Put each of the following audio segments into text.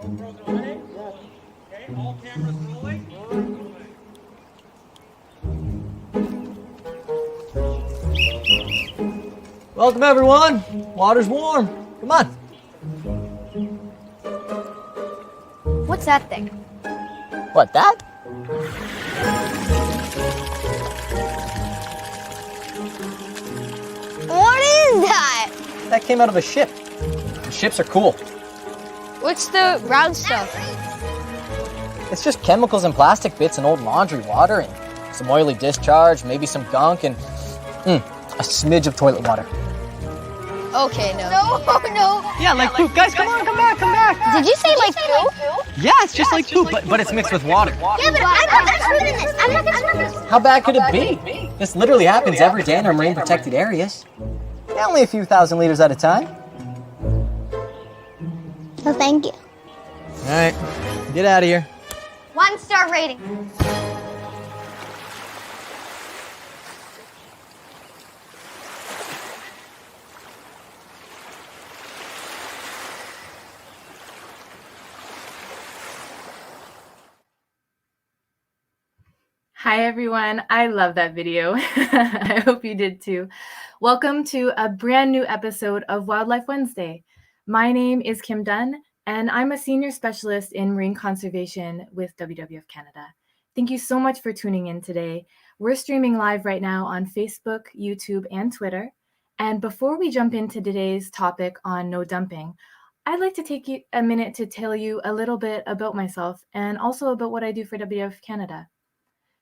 Ready? Okay, all cameras rolling. Welcome everyone. Water's warm. Come on. What's that thing? What, that? What is that? That came out of a ship. Ships are cool. What's the brown stuff? It's just chemicals and plastic bits and old laundry water and some oily discharge, maybe some gunk and a smidge of toilet water. Okay, no. No. Yeah, like poop. Guys, come on, come back. Did you say like poop? Yeah, it's just like poop, but it's mixed with water. Yeah, but I'm not interested in this. I'm not interested in this. How bad could it be? This literally happens every day in our marine protected areas. Yeah, only a few thousand liters at a time. No, thank you. All right, get out of here. 1-star rating. Hi everyone, I love that video. I hope you did too. Welcome to a brand new episode of Wildlife Wednesday. My name is Kim Dunn, and I'm a senior specialist in marine conservation with WWF-Canada. Thank you so much for tuning in today. We're streaming live right now on Facebook, YouTube, and Twitter. And before we jump into today's topic on no dumping, I'd like to take a minute to tell you a little bit about myself and also about what I do for WWF-Canada.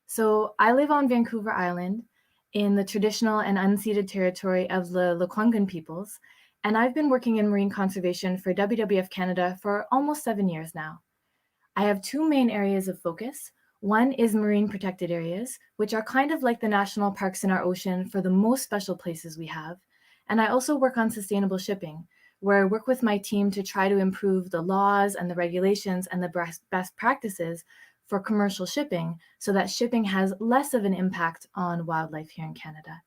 So I live on Vancouver Island in the traditional and unceded territory of the Lekwungen peoples, and I've been working in marine conservation for WWF Canada for almost 7 years now. I have two main areas of focus. One is marine protected areas, which are kind of like the national parks in our ocean for the most special places we have. And I also work on sustainable shipping, where I work with my team to try to improve the laws and the regulations and the best practices for commercial shipping so that shipping has less of an impact on wildlife here in Canada.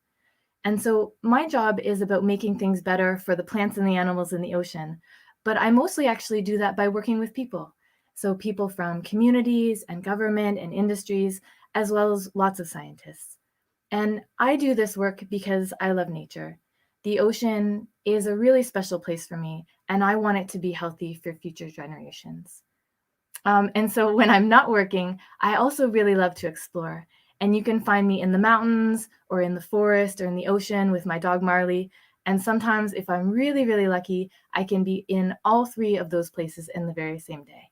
And so my job is about making things better for the plants and the animals in the ocean, but I mostly actually do that by working with people. So people from communities and government and industries, as well as lots of scientists. And I do this work because I love nature. The ocean is a really special place for me, and I want it to be healthy for future generations. And so when I'm not working, I also really love to explore. And you can find me in the mountains or in the forest or in the ocean with my dog Marley. And sometimes if I'm really, really lucky, I can be in all three of those places in the very same day.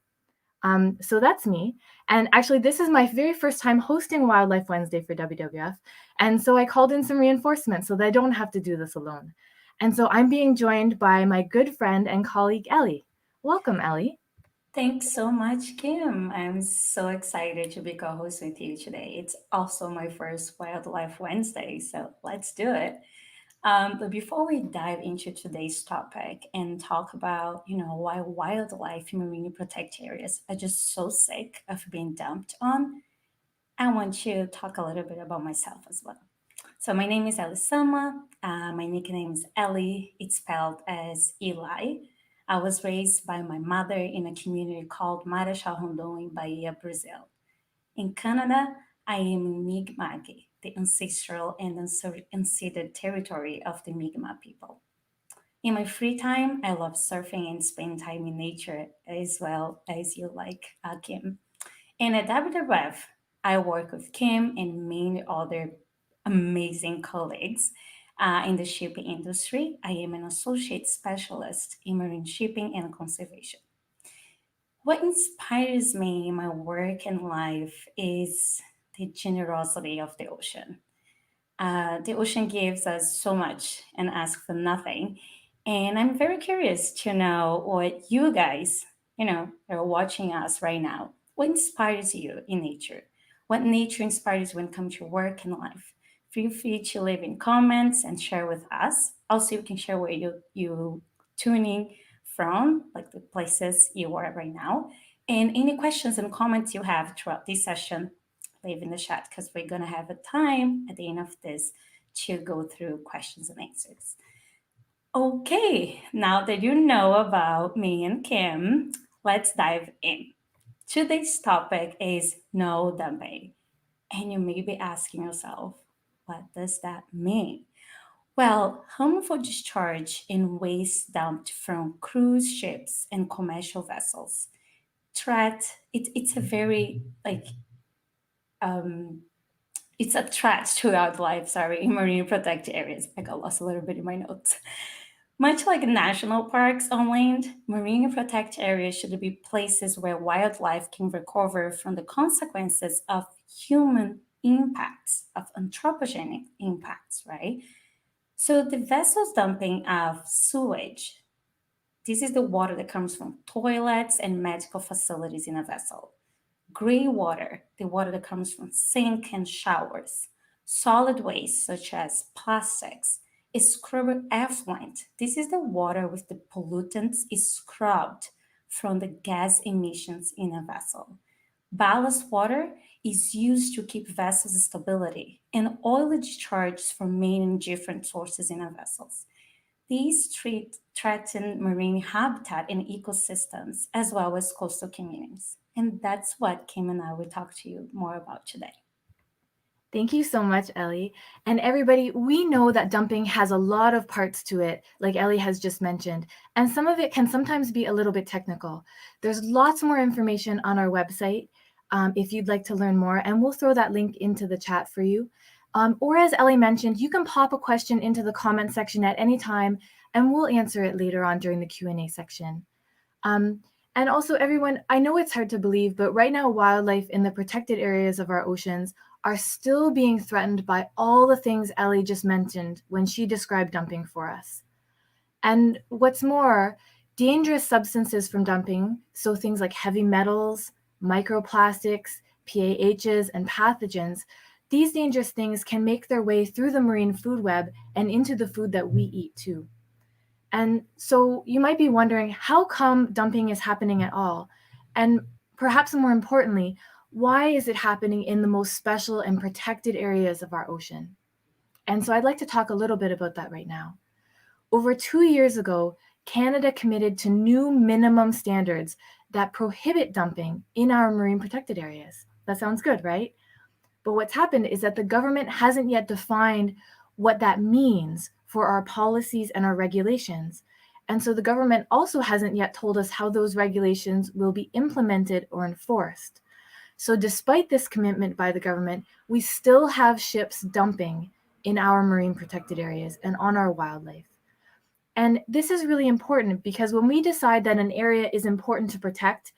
So that's me. And actually, this is my very first time hosting Wildlife Wednesday for WWF. And so I called in some reinforcements so that I don't have to do this alone. And so I'm being joined by my good friend and colleague, Ellie. Welcome, Ellie. Thanks so much, Kim. I'm so excited to be co-host with you today. It's also my first Wildlife Wednesday, so let's do it. But before we dive into today's topic and talk about, why wildlife in marine protected areas are just so sick of being dumped on, I want to talk a little bit about myself as well. So my name is Elisama. My nickname is Ellie. It's spelled as Eli. I was raised by my mother in a community called Marechal Rondon in Bahia, Brazil. In Canada, I am in Mi'kmaq, the ancestral and unceded territory of the Mi'kmaq people. In my free time, I love surfing and spending time in nature as well as you like, Kim. And at WWF, I work with Kim and many other amazing colleagues in the shipping industry. I am an associate specialist in marine shipping and conservation. What inspires me in my work and life is the generosity of the ocean. The ocean gives us so much and asks for nothing. And I'm very curious to know what you guys, are watching us right now. What inspires you in nature? What nature inspires you when it comes to work and life? Feel free to leave in comments and share with us. Also, you can share where you tuning from, like the places you are right now. And any questions and comments you have throughout this session, leave in the chat because we're going to have a time at the end of this to go through questions and answers. Okay, now that you know about me and Kim, let's dive in. Today's topic is no dumping. And you may be asking yourself, what does that mean? Well, harmful discharge in waste dumped from cruise ships and commercial vessels. It's a very um, it's a threat to wildlife, sorry, in marine protected areas. I got lost a little bit in my notes. Much like national parks on land, marine protected areas should be places where wildlife can recover from the consequences of human impacts, of anthropogenic impacts, right? So the vessels dumping of sewage, this is the water that comes from toilets and medical facilities in a vessel. Gray water, the water that comes from sink and showers. Solid waste, such as plastics, is scrubber effluent. This is the water with the pollutants is scrubbed from the gas emissions in a vessel. Ballast water is used to keep vessels stability, and oil discharges from main and different sources in our vessels. These threaten marine habitat and ecosystems, as well as coastal communities. And that's what Kim and I will talk to you more about today. Thank you so much, Ellie. And everybody, we know that dumping has a lot of parts to it, like Ellie has just mentioned, and some of it can sometimes be a little bit technical. There's lots more information on our website if you'd like to learn more, and we'll throw that link into the chat for you. Or as Ellie mentioned, you can pop a question into the comment section at any time, and we'll answer it later on during the Q&A section. And also, everyone, I know it's hard to believe, but right now wildlife in the protected areas of our oceans are still being threatened by all the things Ellie just mentioned when she described dumping for us. And what's more, dangerous substances from dumping, so things like heavy metals, microplastics, PAHs, and pathogens, these dangerous things can make their way through the marine food web and into the food that we eat too. And so you might be wondering, how come dumping is happening at all? And perhaps more importantly, why is it happening in the most special and protected areas of our ocean? And so I'd like to talk a little bit about that right now. Over 2 years ago, Canada committed to new minimum standards that prohibit dumping in our marine protected areas. That sounds good, right? But what's happened is that the government hasn't yet defined what that means for our policies and our regulations. And so the government also hasn't yet told us how those regulations will be implemented or enforced. So despite this commitment by the government, we still have ships dumping in our marine protected areas and on our wildlife. And this is really important because when we decide that an area is important to protect,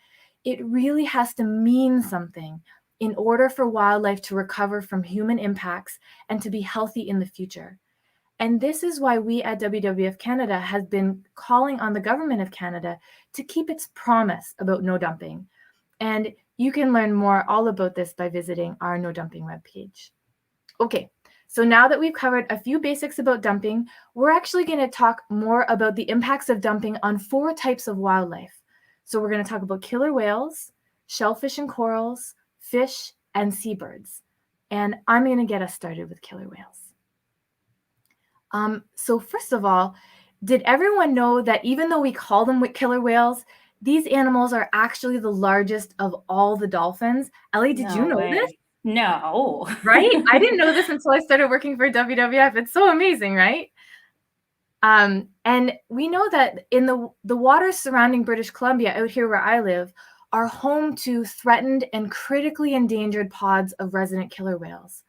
it really has to mean something in order for wildlife to recover from human impacts and to be healthy in the future. And this is why we at WWF-Canada have been calling on the government of Canada to keep its promise about no dumping. And you can learn more all about this by visiting our No Dumping webpage. Okay, so now that we've covered a few basics about dumping, we're actually going to talk more about the impacts of dumping on 4 types of wildlife. So we're going to talk about killer whales, shellfish and corals, fish, and seabirds. And I'm going to get us started with killer whales. So first of all, did everyone know that even though we call them killer whales, these animals are actually the largest of all the dolphins? Ellie, did you know this? No. Right? I didn't know this until I started working for WWF. It's so amazing, right? And we know that in the waters surrounding British Columbia, out here where I live, are home to threatened and critically endangered pods of resident killer whales.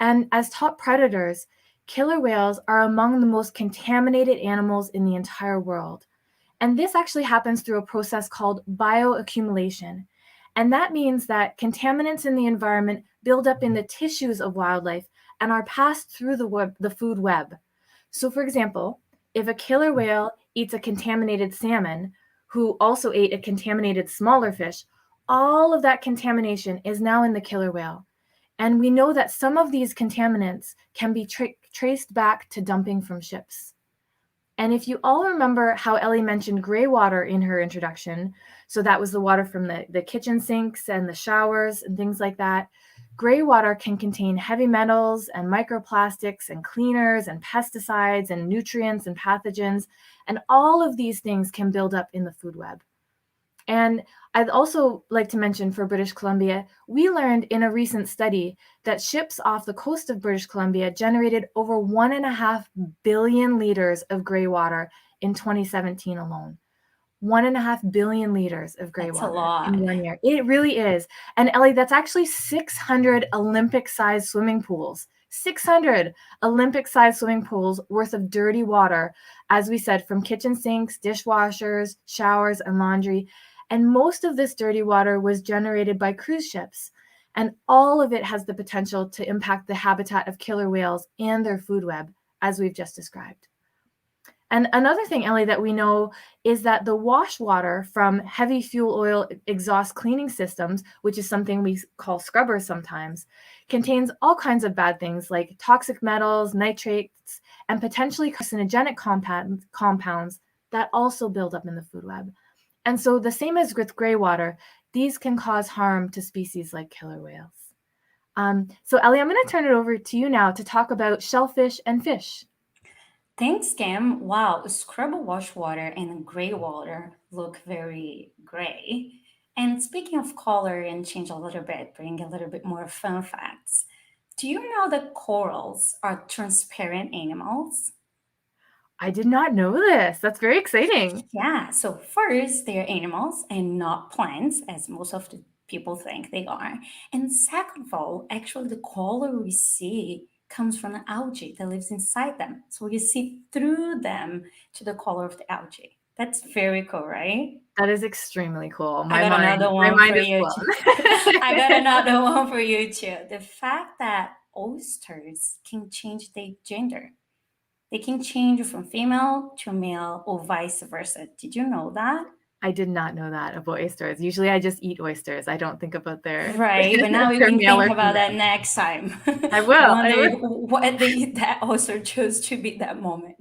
And as top predators, killer whales are among the most contaminated animals in the entire world. And this actually happens through a process called bioaccumulation. And that means that contaminants in the environment build up in the tissues of wildlife and are passed through the food web. So for example, if a killer whale eats a contaminated salmon, who also ate a contaminated smaller fish, all of that contamination is now in the killer whale. And we know that some of these contaminants can be traced back to dumping from ships. And if you all remember how Ellie mentioned gray water in her introduction, so that was the water from the kitchen sinks and the showers and things like that, gray water can contain heavy metals and microplastics and cleaners and pesticides and nutrients and pathogens, and all of these things can build up in the food web. And I'd also like to mention for British Columbia, we learned in a recent study that ships off the coast of British Columbia generated over 1.5 billion liters of gray water in 2017 alone. 1.5 billion liters of gray That's a water lot. in 1 year. It really is. And Ellie, that's actually 600 Olympic-sized swimming pools. 600 Olympic-sized swimming pools worth of dirty water, as we said, from kitchen sinks, dishwashers, showers, and laundry. And most of this dirty water was generated by cruise ships. And all of it has the potential to impact the habitat of killer whales and their food web, as we've just described. And another thing, Ellie, that we know is that the wash water from heavy fuel oil exhaust cleaning systems, which is something we call scrubbers sometimes, contains all kinds of bad things like toxic metals, nitrates, and potentially carcinogenic compounds that also build up in the food web. And so the same as with gray water, these can cause harm to species like killer whales. So Ellie, I'm going to turn it over to you now to talk about shellfish and fish. Thanks, Kim. Wow, scrub wash water and gray water look very gray. And speaking of color and change a little bit, bring a little bit more fun facts. Do you know that corals are transparent animals? I did not know this. That's very exciting. Yeah, so first, they're animals and not plants, as most of the people think they are. And second of all, actually, the color we see comes from the algae that lives inside them. So we see through them to the color of the algae. That's very cool, right? That is extremely cool. I got another My one mind for is you. blown. I got another one for you too. The fact that oysters can change their gender. They can change from female to male or vice versa. Did you know that? I did not know that about oysters. Usually I just eat oysters. I don't think about their Right, but now you their can male think or about that female. next time. I will. I I wonder will. what that oyster chose to be that moment.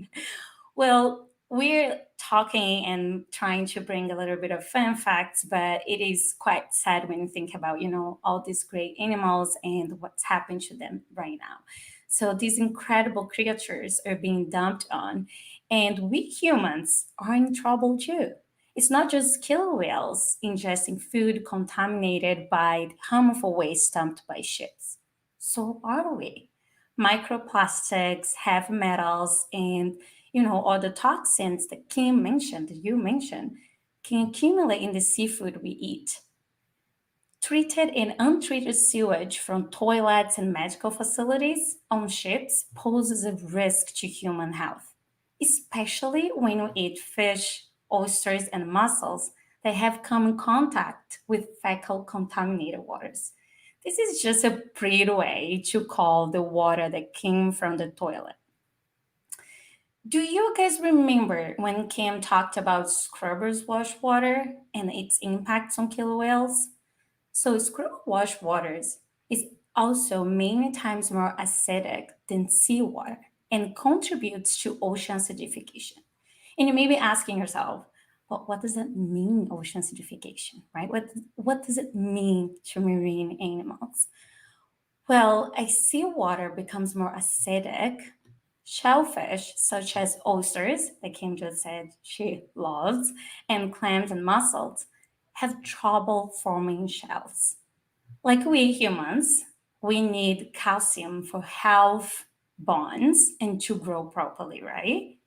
Well, we're talking and trying to bring a little bit of fun facts, but it is quite sad when you think about, all these great animals and what's happened to them right now. So these incredible creatures are being dumped on, and we humans are in trouble too. It's not just killer whales ingesting food contaminated by harmful waste dumped by ships. So are we. Microplastics, heavy metals, and all the toxins that Kim mentioned, that you mentioned, can accumulate in the seafood we eat. Treated and untreated sewage from toilets and medical facilities on ships poses a risk to human health, especially when we eat fish, oysters, and mussels that have come in contact with fecal contaminated waters. This is just a pretty way to call the water that came from the toilet. Do you guys remember when Kim talked about scrubbers wash water and its impacts on killer whales? So scrubber wash waters is also many times more acidic than seawater and contributes to ocean acidification. And you may be asking yourself, well, what does that mean, ocean acidification, right? What does it mean to marine animals? Well, as seawater becomes more acidic, shellfish, such as oysters, that Kim just said she loves, and clams and mussels, have trouble forming shells. Like we humans, we need calcium for health bonds and to grow properly, right?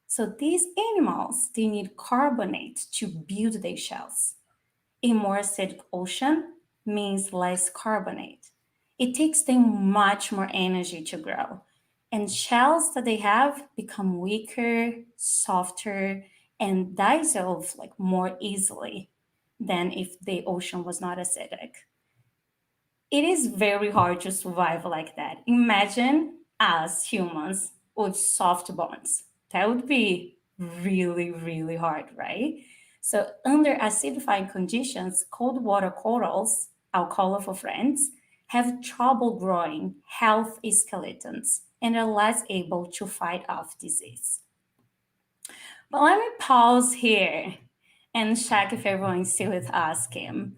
So these animals, they need carbonate to build their shells. A more acidic ocean means less carbonate. It takes them much more energy to grow. And shells that they have become weaker, softer, and dissolve like more easily than if the ocean was not acidic. It is very hard to survive like that. Imagine us humans with soft bones. That would be really, really hard, right? So, under acidifying conditions, cold water corals, our colorful friends, have trouble growing healthy skeletons and are less able to fight off disease. But let me pause here and check if everyone's still with us, Kim.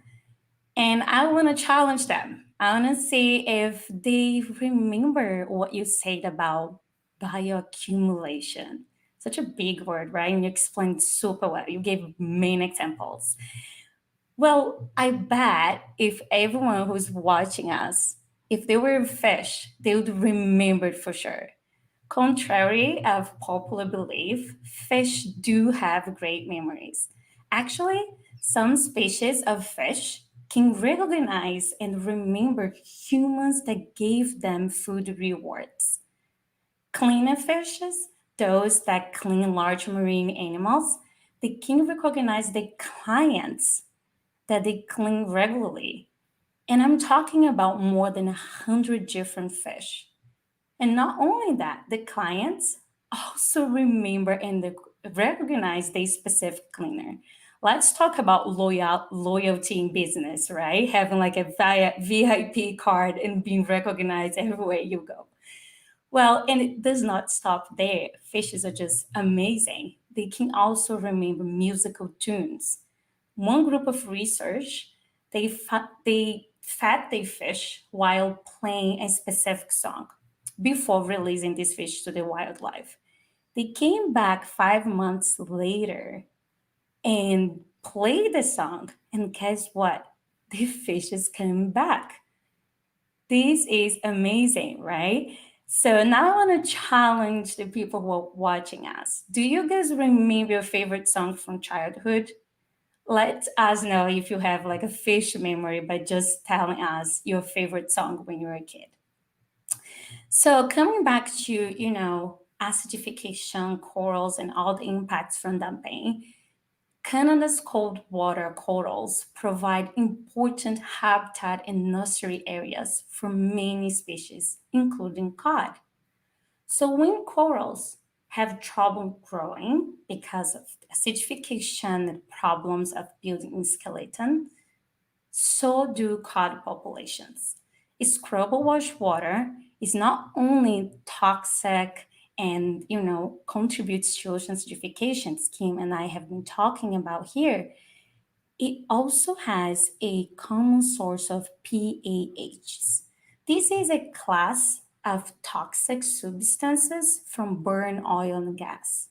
And I want to challenge them. I want to see if they remember what you said about bioaccumulation. Such a big word, right? And you explained super well. You gave many examples. Well, I bet if everyone who's watching us, if they were a fish, they would remember it for sure. Contrary of popular belief, fish do have great memories. Actually, some species of fish can recognize and remember humans that gave them food rewards. Cleaner fishes, those that clean large marine animals, they can recognize the clients that they clean regularly. And I'm talking about more than 100 different fish. And not only that, the clients also remember and recognize the specific cleaner. Let's talk about loyalty in business, right? Having like a VIP card and being recognized everywhere you go. Well, and it does not stop there. Fishes are just amazing. They can also remember musical tunes. One group of research, they fed the fish while playing a specific song before releasing this fish to the wildlife. They came back 5 months later and played the song, and guess what? The fishes came back. This is amazing, right? So now I want to challenge the people who are watching us. Do you guys remember your favorite song from childhood? Let us know if you have like a fish memory by just telling us your favorite song when you were a kid. So coming back to, acidification, corals, and all the impacts from dumping, Canada's cold water corals provide important habitat and nursery areas for many species, including cod. So when corals have trouble growing because of acidification and problems of building skeleton, so do cod populations. Scrubble wash water is not only toxic and contributes to ocean acidification, Kim and I have been talking about here. It also has a common source of PAHs. This is a class of toxic substances from burn oil and gas.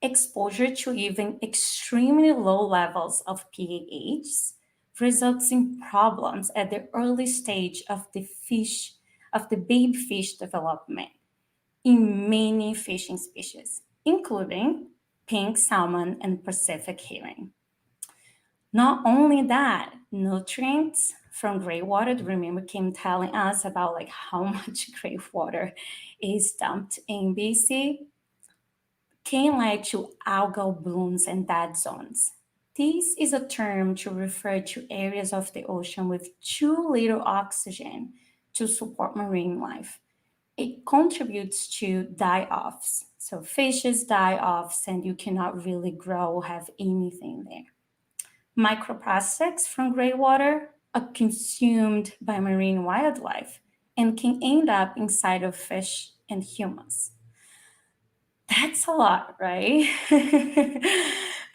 Exposure to even extremely low levels of PAHs results in problems at the early stage of the baby fish development in many fishing species, including pink salmon and Pacific herring. Not only that, nutrients from gray water, remember Kim telling us about like how much gray water is dumped in BC, can lead to algal blooms and dead zones. This is a term to refer to areas of the ocean with too little oxygen to support marine life. It contributes to die-offs. So fishes die offs and you cannot really grow or have anything there. Microplastics from gray water are consumed by marine wildlife and can end up inside of fish and humans. That's a lot, right?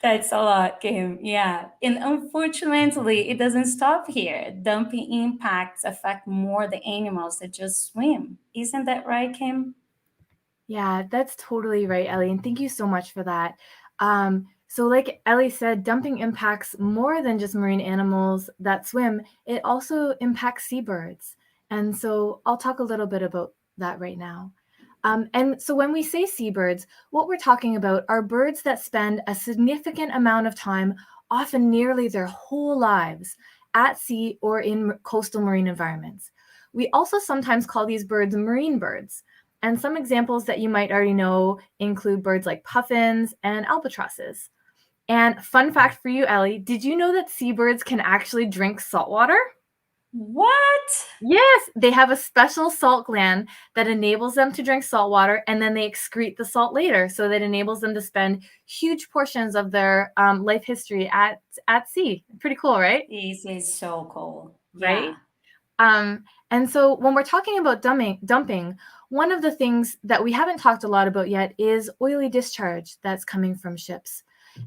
That's a lot, Kim. Yeah. And unfortunately, it doesn't stop here. Dumping impacts affect more the animals that just swim. Isn't that right, Kim? Yeah, that's totally right, Ellie. And thank you so much for that. So, like Ellie said, dumping impacts more than just marine animals that swim, it also impacts seabirds. And so, I'll talk a little bit about that right now. And so, when we say seabirds, what we're talking about are birds that spend a significant amount of time, often nearly their whole lives, at sea or in coastal marine environments. We also sometimes call these birds marine birds. And some examples that you might already know include birds like puffins and albatrosses. And fun fact for you, Ellie, did you know that seabirds can actually drink salt water? What? Yes, they have a special salt gland that enables them to drink salt water, and then they excrete the salt later. So that enables them to spend huge portions of their life history at sea. Pretty cool, right? This is so cool. Right? Yeah. And so when we're talking about dumping, one of the things that we haven't talked a lot about yet is oily discharge that's coming from ships.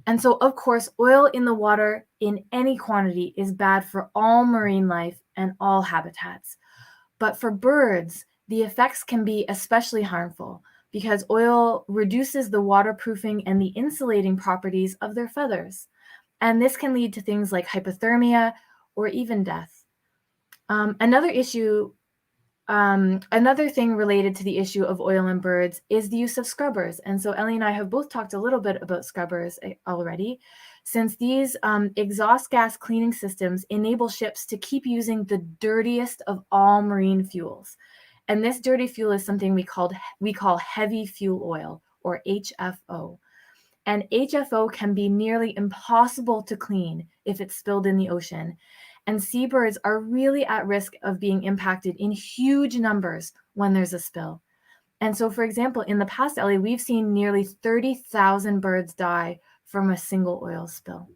And so, of course, oil in the water in any quantity is bad for all marine life and all habitats. But for birds, the effects can be especially harmful because oil reduces the waterproofing and the insulating properties of their feathers. And this can lead to things like hypothermia or even death. Another thing related to the issue of oil in birds is the use of scrubbers. And so Ellie and I have both talked a little bit about scrubbers already, since these exhaust gas cleaning systems enable ships to keep using the dirtiest of all marine fuels. And this dirty fuel is something we call heavy fuel oil, or HFO. And HFO can be nearly impossible to clean if it's spilled in the ocean. And seabirds are really at risk of being impacted in huge numbers when there's a spill. And so, for example, in the past, Ellie, we've seen nearly 30,000 birds die from a single oil spill.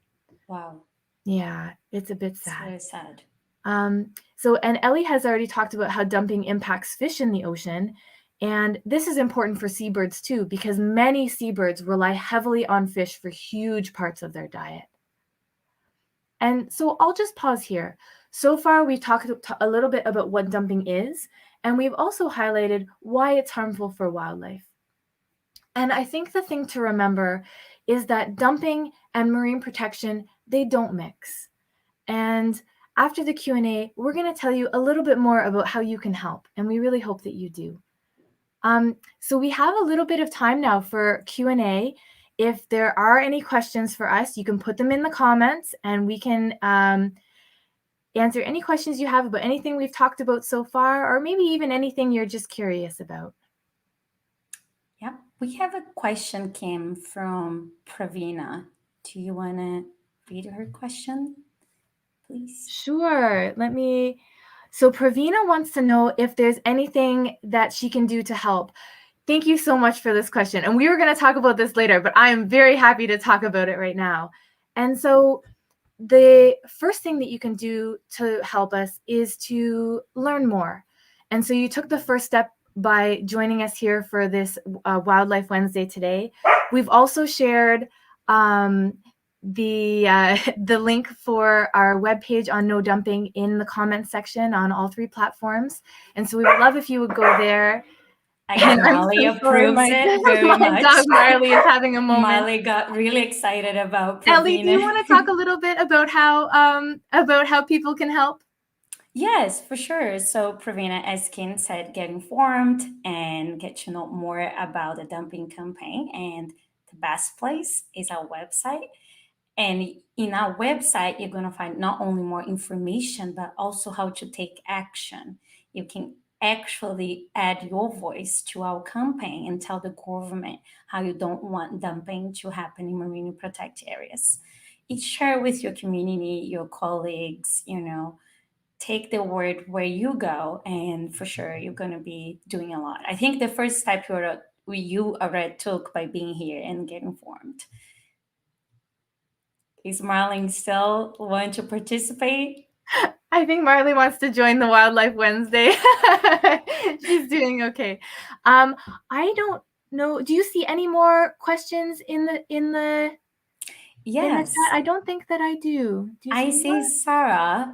Wow. Yeah, it's a bit It's sad. very sad. And Ellie has already talked about how dumping impacts fish in the ocean. And this is important for seabirds too, because many seabirds rely heavily on fish for huge parts of their diet. And so I'll just pause here. So far, we've talked a little bit about what dumping is, and we've also highlighted why it's harmful for wildlife. And I think the thing to remember is that dumping and marine protection, they don't mix. And after the Q&A, we're going to tell you a little bit more about how you can help, and we really hope that you do. So we have a little bit of time now for Q&A. If there are any questions for us, you can put them in the comments, and we can answer any questions you have about anything we've talked about so far, or maybe even anything you're just curious about. Yeah, we have a question, Kim, from Pravina. Do you want to read her question, please? Sure. So Pravina wants to know if there's anything that she can do to help. Thank you so much for this question. And we were going to talk about this later, but I am very happy to talk about it right now. And so the first thing that you can do to help us is to learn more. And so you took the first step by joining us here for this Wildlife Wednesday today. We've also shared the link for our webpage on no dumping in the comments section on all 3 platforms. And so we would love if you would go there. And Molly approves it very much. Dog Marley is having a moment. Molly got really excited about Pravina. Ellie, do you want to talk a little bit about how people can help? Yes, for sure. So Pravina, as Kim said, get informed and get to know more about the dumping campaign. And the best place is our website. And in our website, you're going to find not only more information, but also how to take action. You can actually add your voice to our campaign and tell the government how you don't want dumping to happen in marine protected areas. Share with your community, your colleagues, take the word where you go, and for sure you're going to be doing a lot. I think the first step you already took by being here and get informed. Is Marlene still want to participate? I think Marley wants to join the Wildlife Wednesday. She's doing okay. I don't know. Do you see any more questions in the Yes. chat? I don't think that I do. I see Sarah.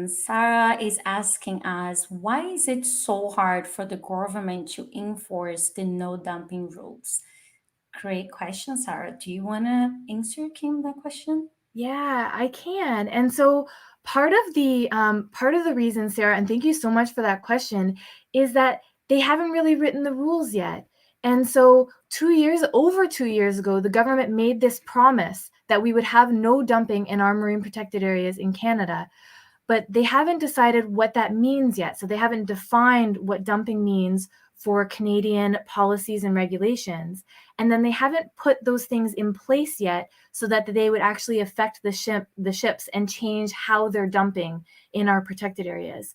Sarah is asking us, why is it so hard for the government to enforce the no dumping rules? Great question, Sarah. Do you want to answer, Kim, that question? Yeah, I can. And so part of the reason, Sarah, and thank you so much for that question, is that they haven't really written the rules yet. And so over 2 years ago, the government made this promise that we would have no dumping in our marine protected areas in Canada. But they haven't decided what that means yet. So they haven't defined what dumping means for Canadian policies and regulations. And then they haven't put those things in place yet so that they would actually affect the ships and change how they're dumping in our protected areas.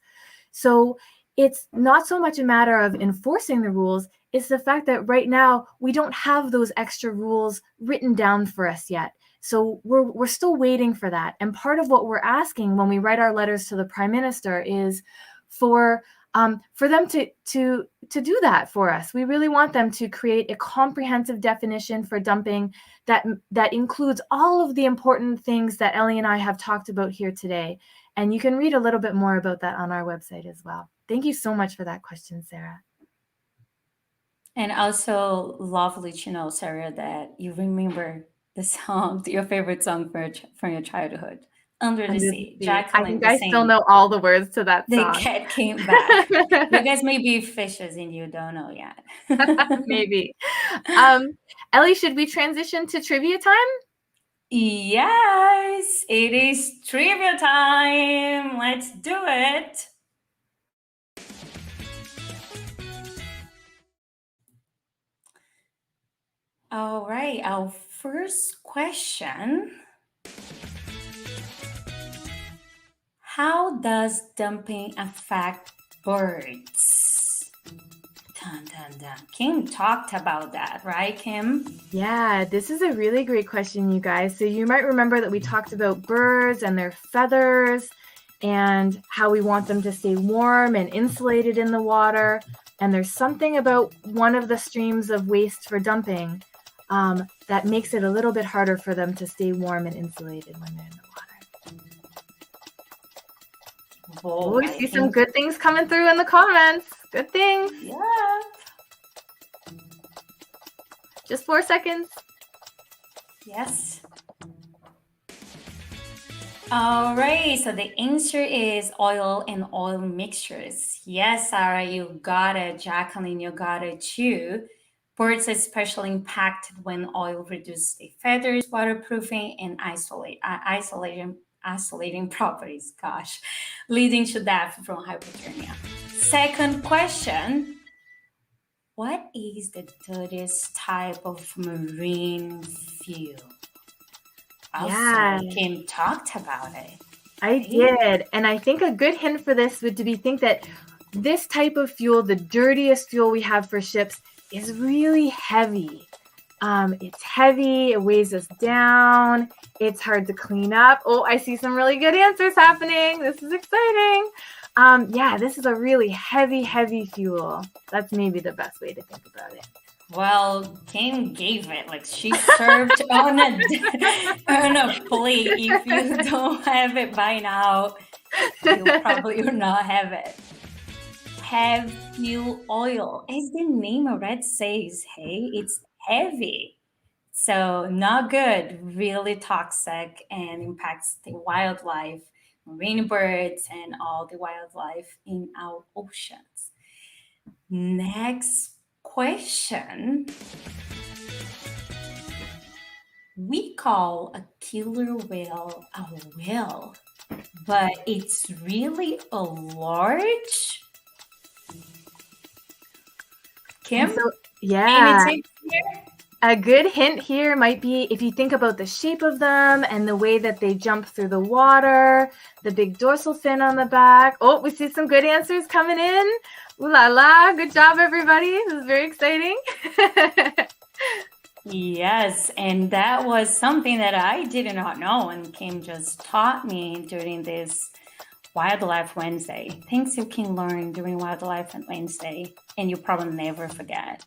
So it's not so much a matter of enforcing the rules, it's the fact that right now we don't have those extra rules written down for us yet. So we're still waiting for that. And part of what we're asking when we write our letters to the Prime Minister is for them to do that for us. We really want them to create a comprehensive definition for dumping that includes all of the important things that Ellie and I have talked about here today. And you can read a little bit more about that on our website as well. Thank you so much for that question, Sarah. And also lovely to know, Sarah, that you remember the song, your favorite song from your childhood? Under the Under the Sea. Sea. Jacqueline, I think the I same. still know all the words to that The song. cat came back. You guys may be fishes and you don't know yet. Maybe. Ellie, should we transition to trivia time? Yes, it is trivia time. Let's do it. All right, our first question. How does dumping affect birds? Dun, dun, dun. Kim talked about that, right, Kim? Yeah, this is a really great question, you guys. So you might remember that we talked about birds and their feathers and how we want them to stay warm and insulated in the water. And there's something about one of the streams of waste for dumping that makes it a little bit harder for them to stay warm and insulated when they're in the water. Whoa, We see some good things coming through in the comments. Good things. Yeah. Just 4 seconds. Yes. All right, so the answer is oil and oil mixtures. Yes, Sarah, you got it. Jacqueline, you got it too. Birds are especially impacted when oil reduces the feathers, waterproofing, and isolating properties, leading to death from hypothermia. Second question. What is the dirtiest type of marine fuel? Also, Kim talked about it. I did. And I think a good hint for this would be think that this type of fuel, the dirtiest fuel we have for ships, is really heavy. It's heavy, it weighs us down, it's hard to clean up. Oh, I see some really good answers happening. This is exciting. Yeah, this is a really heavy fuel. That's maybe the best way to think about it. Well, Kim gave it. Like she served on a plate. If you don't have it by now, you probably will not have it. Heavy fuel oil. As the name already says, hey, it's heavy. So not good, really toxic and impacts the wildlife, marine birds, and all the wildlife in our oceans. Next question. We call a killer whale a whale, but it's really a large. Kim? So, yeah. A good hint here might be if you think about the shape of them and the way that they jump through the water, the big dorsal fin on the back. Oh, we see some good answers coming in. Ooh la la. Good job, everybody. This is very exciting. Yes, and that was something that I did not know, and Kim just taught me during this Wildlife Wednesday. Things you can learn during Wildlife Wednesday, and you probably never forget.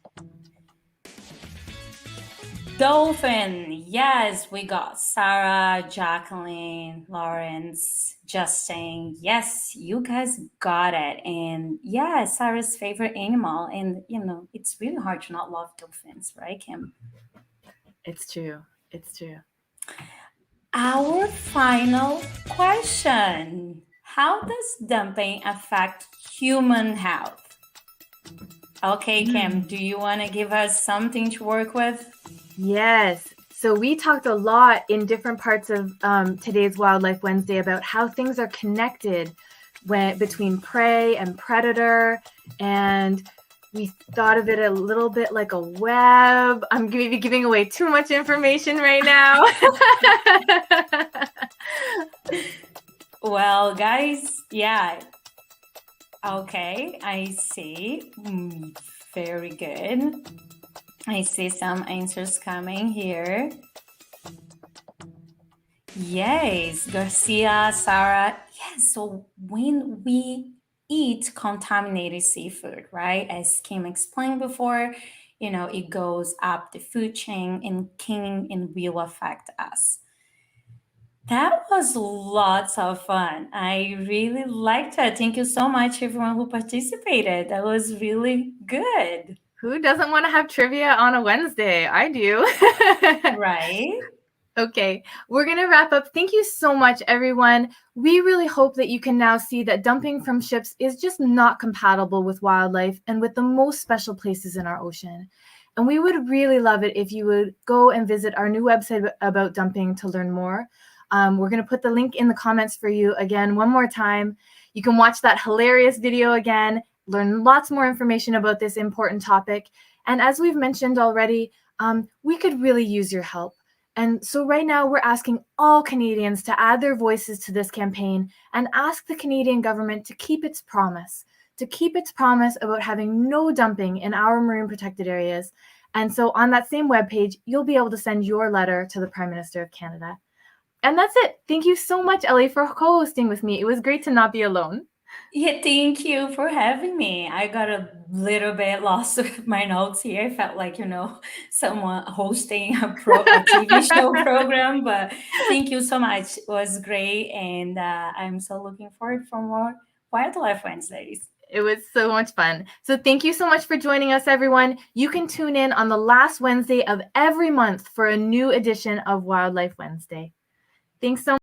Dolphin. Yes, we got Sarah, Jacqueline, Lawrence, Justin. Yes, you guys got it. And yeah, Sarah's favorite animal. And, it's really hard to not love dolphins, right, Kim? It's true. It's true. Our final question. How does dumping affect human health? Okay, Kim, do you want to give us something to work with? Yes. So we talked a lot in different parts of today's Wildlife Wednesday about how things are connected between prey and predator. And we thought of it a little bit like a web. I'm maybe giving away too much information right now. Well, guys, yeah. Okay, I see. Very good. I see some answers coming here. Yes, Garcia, Sarah. Yes, so when we eat contaminated seafood, right? As Kim explained before, it goes up the food chain and can and will affect us. That was lots of fun. I really liked it. Thank you so much, everyone who participated. That was really good. Who doesn't want to have trivia on a Wednesday? I do. Right? Okay, we're going to wrap up. Thank you so much, everyone. We really hope that you can now see that dumping from ships is just not compatible with wildlife and with the most special places in our ocean. And we would really love it if you would go and visit our new website about dumping to learn more. We're going to put the link in the comments for you again one more time. You can watch that hilarious video again, learn lots more information about this important topic. And as we've mentioned already, we could really use your help. And so right now we're asking all Canadians to add their voices to this campaign and ask the Canadian government to keep its promise about having no dumping in our marine protected areas. And so on that same webpage, you'll be able to send your letter to the Prime Minister of Canada. And that's it. Thank you so much, Ellie, for co-hosting with me. It was great to not be alone. Yeah, thank you for having me. I got a little bit lost with my notes here. I felt like, someone hosting a TV show program, but thank you so much. It was great. And I'm so looking forward for more Wildlife Wednesdays. It was so much fun. So thank you so much for joining us, everyone. You can tune in on the last Wednesday of every month for a new edition of Wildlife Wednesday. Thanks so much.